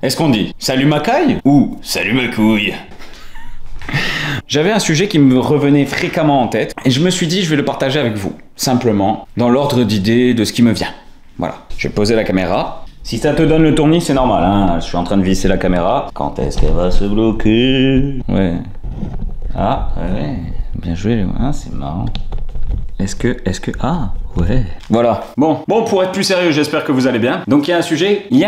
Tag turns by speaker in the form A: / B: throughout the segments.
A: Est-ce qu'on dit salut ma caille ou salut ma couille? J'avais un sujet qui me revenait fréquemment en tête et je me suis dit je vais le partager avec vous, simplement, dans l'ordre d'idées de ce qui me vient. Voilà, je vais poser la caméra. Si ça te donne le tournis, c'est normal, hein. Je suis en train de visser la caméra. Quand est-ce qu'elle va se bloquer? Ouais. Ah, ouais, bien joué, hein, c'est marrant. Est-ce que... Ah, ouais. Voilà. Bon, pour être plus sérieux, j'espère que vous allez bien. Donc il y a un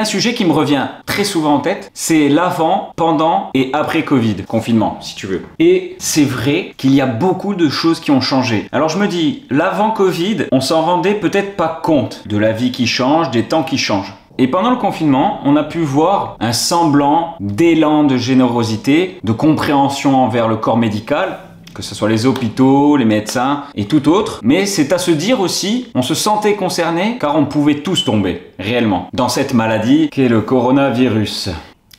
A: sujet qui me revient très souvent en tête. C'est l'avant, pendant et après Covid. Confinement, si tu veux. Et c'est vrai qu'il y a beaucoup de choses qui ont changé. Alors je me dis, l'avant Covid, on s'en rendait peut-être pas compte de la vie qui change, des temps qui changent. Et pendant le confinement, on a pu voir un semblant d'élan de générosité, de compréhension envers le corps médical, que ce soit les hôpitaux, les médecins et tout autre. Mais c'est à se dire aussi, on se sentait concerné car on pouvait tous tomber, réellement, dans cette maladie qu'est le coronavirus.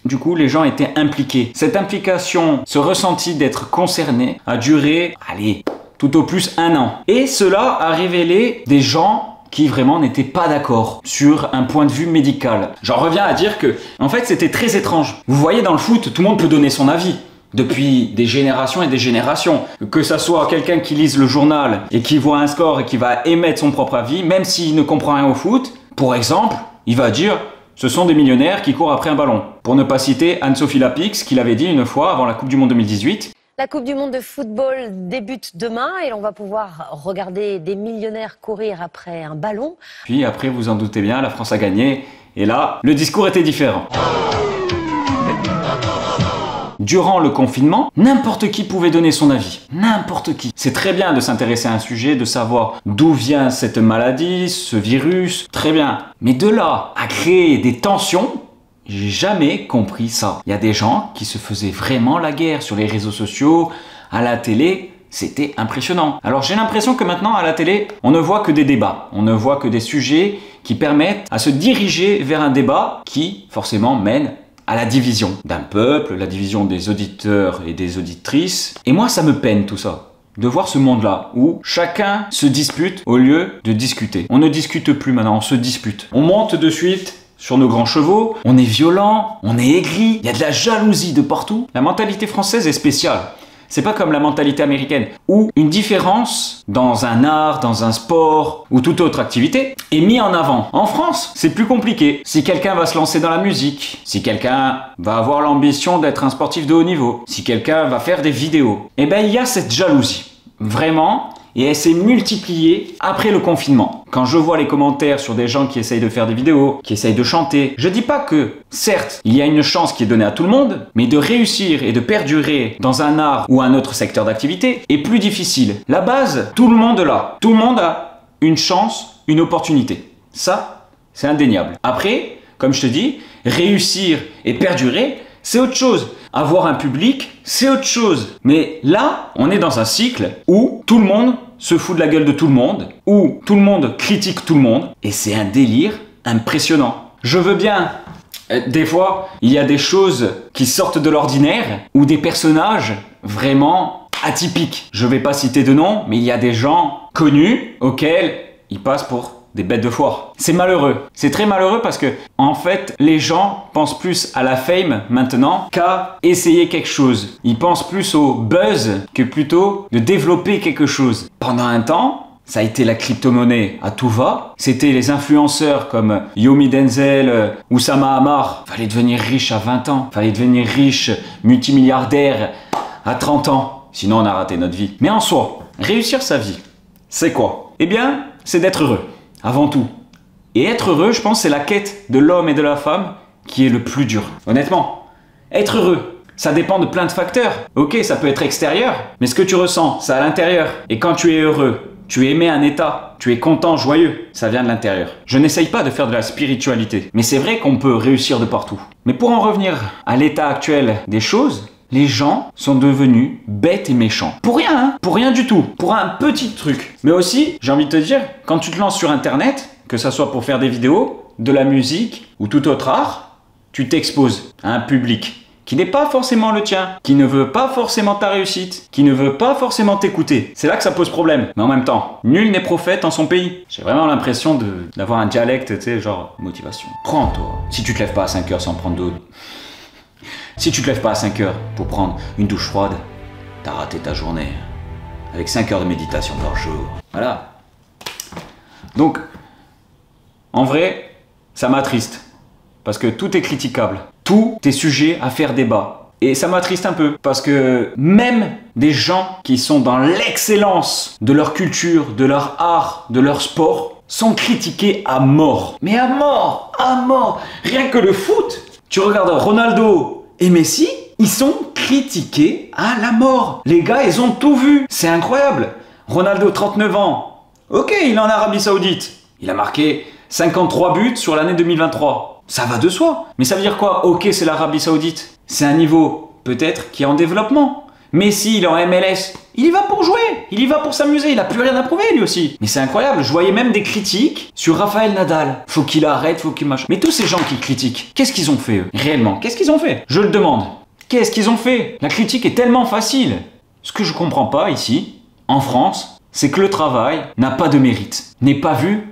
A: Du coup, les gens étaient impliqués. Cette implication, ce ressenti d'être concerné a duré, allez, tout au plus 1 an. Et cela a révélé des gens qui vraiment n'étaient pas d'accord sur un point de vue médical. J'en reviens à dire que, en fait, c'était très étrange. Vous voyez, dans le foot, tout le monde peut donner son avis. Depuis des générations et des générations. Que ça soit quelqu'un qui lise le journal et qui voit un score et qui va émettre son propre avis, même s'il ne comprend rien au foot, pour exemple, il va dire « ce sont des millionnaires qui courent après un ballon ». Pour ne pas citer Anne-Sophie Lapix, qui l'avait dit une fois avant la Coupe du Monde 2018.
B: La Coupe du Monde de football débute demain et on va pouvoir regarder des millionnaires courir après un ballon.
A: Puis après, vous en doutez bien, la France a gagné. Et là, le discours était différent. Durant le confinement, n'importe qui pouvait donner son avis. N'importe qui. C'est très bien de s'intéresser à un sujet, de savoir d'où vient cette maladie, ce virus. Très bien. Mais de là à créer des tensions, j'ai jamais compris ça. Il y a des gens qui se faisaient vraiment la guerre sur les réseaux sociaux, à la télé. C'était impressionnant. Alors j'ai l'impression que maintenant à la télé, on ne voit que des débats. On ne voit que des sujets qui permettent à se diriger vers un débat qui, forcément, mène à la division d'un peuple, la division des auditeurs et des auditrices. Et moi, ça me peine tout ça, de voir ce monde-là où chacun se dispute au lieu de discuter. On ne discute plus maintenant, on se dispute. On monte de suite sur nos grands chevaux, on est violent, on est aigri, il y a de la jalousie de partout. La mentalité française est spéciale. C'est pas comme la mentalité américaine, où une différence dans un art, dans un sport ou toute autre activité est mise en avant. En France, c'est plus compliqué. Si quelqu'un va se lancer dans la musique, si quelqu'un va avoir l'ambition d'être un sportif de haut niveau, si quelqu'un va faire des vidéos, eh ben il y a cette jalousie. Vraiment. Et elle s'est multipliée après le confinement. Quand je vois les commentaires sur des gens qui essayent de faire des vidéos, qui essayent de chanter, je dis pas que, certes, il y a une chance qui est donnée à tout le monde, mais de réussir et de perdurer dans un art ou un autre secteur d'activité est plus difficile. La base, tout le monde l'a. Tout le monde a une chance, une opportunité. Ça, c'est indéniable. Après, comme je te dis, réussir et perdurer, c'est autre chose. Avoir un public, c'est autre chose. Mais là, on est dans un cycle où tout le monde se fout de la gueule de tout le monde, où tout le monde critique tout le monde, et c'est un délire impressionnant. Je veux bien. Des fois, il y a des choses qui sortent de l'ordinaire, ou des personnages vraiment atypiques. Je vais pas citer de nom, mais il y a des gens connus auxquels ils passent pour des bêtes de foire. C'est malheureux. C'est très malheureux parce que, en fait, les gens pensent plus à la fame maintenant qu'à essayer quelque chose. Ils pensent plus au buzz que plutôt de développer quelque chose. Pendant un temps, ça a été la crypto-monnaie à tout va. C'était les influenceurs comme Yomi Denzel, Oussama Hamar. Fallait devenir riche à 20 ans. Fallait devenir riche, multimilliardaire à 30 ans. Sinon, on a raté notre vie. Mais en soi, réussir sa vie, c'est quoi? Eh bien, c'est d'être heureux. Avant tout. Et être heureux, je pense, c'est la quête de l'homme et de la femme qui est le plus dur. Honnêtement, être heureux, ça dépend de plein de facteurs. Ok, ça peut être extérieur, mais ce que tu ressens, c'est à l'intérieur. Et quand tu es heureux, tu es aimé un état, tu es content, joyeux, ça vient de l'intérieur. Je n'essaye pas de faire de la spiritualité, mais c'est vrai qu'on peut réussir de partout. Mais pour en revenir à l'état actuel des choses, les gens sont devenus bêtes et méchants. Pour rien, hein? Pour rien du tout. Pour un petit truc. Mais aussi, j'ai envie de te dire, quand tu te lances sur Internet, que ça soit pour faire des vidéos, de la musique ou tout autre art, tu t'exposes à un public qui n'est pas forcément le tien, qui ne veut pas forcément ta réussite, qui ne veut pas forcément t'écouter. C'est là que ça pose problème. Mais en même temps, nul n'est prophète en son pays. J'ai vraiment l'impression d'avoir un dialecte, tu sais, genre motivation. Prends-toi. Si tu te lèves pas à 5 heures sans prendre d'eau, si tu te lèves pas à 5 heures pour prendre une douche froide, t'as raté ta journée. Avec 5 heures de méditation par jour. Voilà. Donc, en vrai, ça m'attriste. Parce que tout est critiquable. Tout est sujet à faire débat. Et ça m'attriste un peu. Parce que même des gens qui sont dans l'excellence de leur culture, de leur art, de leur sport, sont critiqués à mort. Mais à mort! À mort! Rien que le foot. Tu regardes Ronaldo et Messi, ils sont critiqués à la mort. Les gars, ils ont tout vu. C'est incroyable. Ronaldo, 39 ans. Ok, il est en Arabie Saoudite. Il a marqué 53 buts sur l'année 2023. Ça va de soi. Mais ça veut dire quoi? Ok, c'est l'Arabie Saoudite. C'est un niveau, peut-être, qui est en développement. Messi, il est en MLS. Il y va pour jouer. Il y va pour s'amuser. Il a plus rien à prouver, lui aussi. Mais c'est incroyable. Je voyais même des critiques sur Rafael Nadal. Faut qu'il arrête, faut qu'il machin. Mais tous ces gens qui critiquent, qu'est-ce qu'ils ont fait, eux? Réellement, qu'est-ce qu'ils ont fait? Je le demande. Qu'est-ce qu'ils ont fait? La critique est tellement facile. Ce que je comprends pas ici, en France, c'est que le travail n'a pas de mérite. N'est pas vu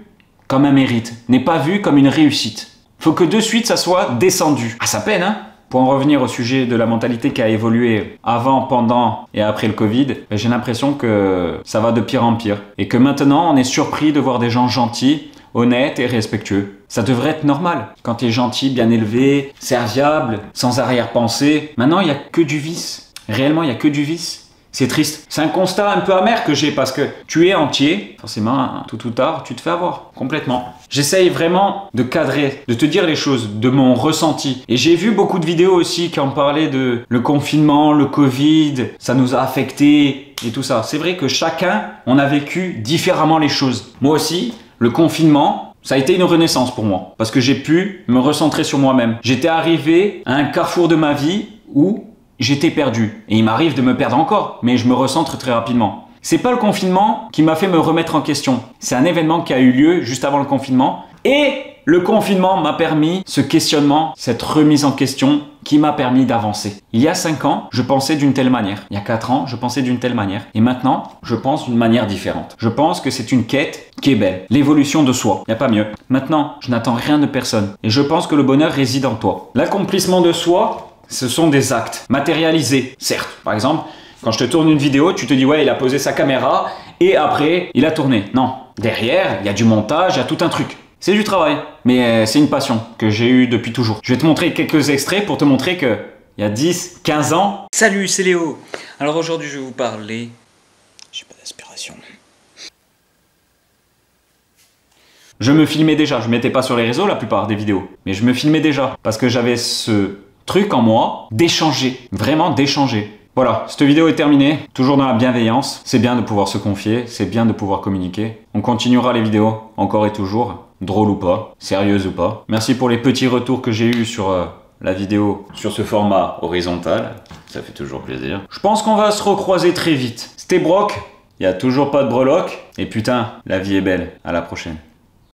A: comme un mérite. N'est pas vu comme une réussite. Faut que de suite ça soit descendu. Ah, ça peine, hein? Pour en revenir au sujet de la mentalité qui a évolué avant, pendant et après le Covid, j'ai l'impression que ça va de pire en pire. Et que maintenant, on est surpris de voir des gens gentils, honnêtes et respectueux. Ça devrait être normal. Quand tu es gentil, bien élevé, serviable, sans arrière-pensée. Maintenant, il n'y a que du vice. Réellement, il n'y a que du vice. C'est triste. C'est un constat un peu amer que j'ai parce que tu es entier. Forcément, tôt ou tard, tu te fais avoir. Complètement. J'essaye vraiment de cadrer, de te dire les choses, de mon ressenti. Et j'ai vu beaucoup de vidéos aussi qui en parlaient de le confinement, le Covid, ça nous a affectés et tout ça. C'est vrai que chacun, on a vécu différemment les choses. Moi aussi, le confinement, ça a été une renaissance pour moi. Parce que j'ai pu me recentrer sur moi-même. J'étais arrivé à un carrefour de ma vie où j'étais perdu. Et il m'arrive de me perdre encore, mais je me recentre très rapidement. C'est pas le confinement qui m'a fait me remettre en question. C'est un événement qui a eu lieu juste avant le confinement. Et le confinement m'a permis ce questionnement, cette remise en question qui m'a permis d'avancer. Il y a 5 ans, je pensais d'une telle manière. Il y a 4 ans, je pensais d'une telle manière. Et maintenant, je pense d'une manière différente. Je pense que c'est une quête qui est belle. L'évolution de soi. Il n'y a pas mieux. Maintenant, je n'attends rien de personne. Et je pense que le bonheur réside en toi. L'accomplissement de soi, ce sont des actes matérialisés, certes. Par exemple, quand je te tourne une vidéo, tu te dis ouais, il a posé sa caméra et après, il a tourné. Non, derrière, il y a du montage, il y a tout un truc. C'est du travail, mais c'est une passion que j'ai eue depuis toujours. Je vais te montrer quelques extraits pour te montrer que il y a 10, 15 ans...
C: Salut, c'est Léo. Alors aujourd'hui, je vais vous parler... J'ai pas d'inspiration.
A: Je me filmais déjà, je mettais pas sur les réseaux la plupart des vidéos, mais je me filmais déjà parce que j'avais ce truc en moi d'échanger, vraiment d'échanger. Voilà, cette vidéo est terminée, toujours dans la bienveillance. C'est bien de pouvoir se confier, c'est bien de pouvoir communiquer. On continuera les vidéos, encore et toujours, drôle ou pas, sérieuse ou pas. Merci pour les petits retours que j'ai eus sur la vidéo, sur ce format horizontal. Ça fait toujours plaisir. Je pense qu'on va se recroiser très vite. C'était Brock, il n'y a toujours pas de breloque. Et putain, la vie est belle. À la prochaine.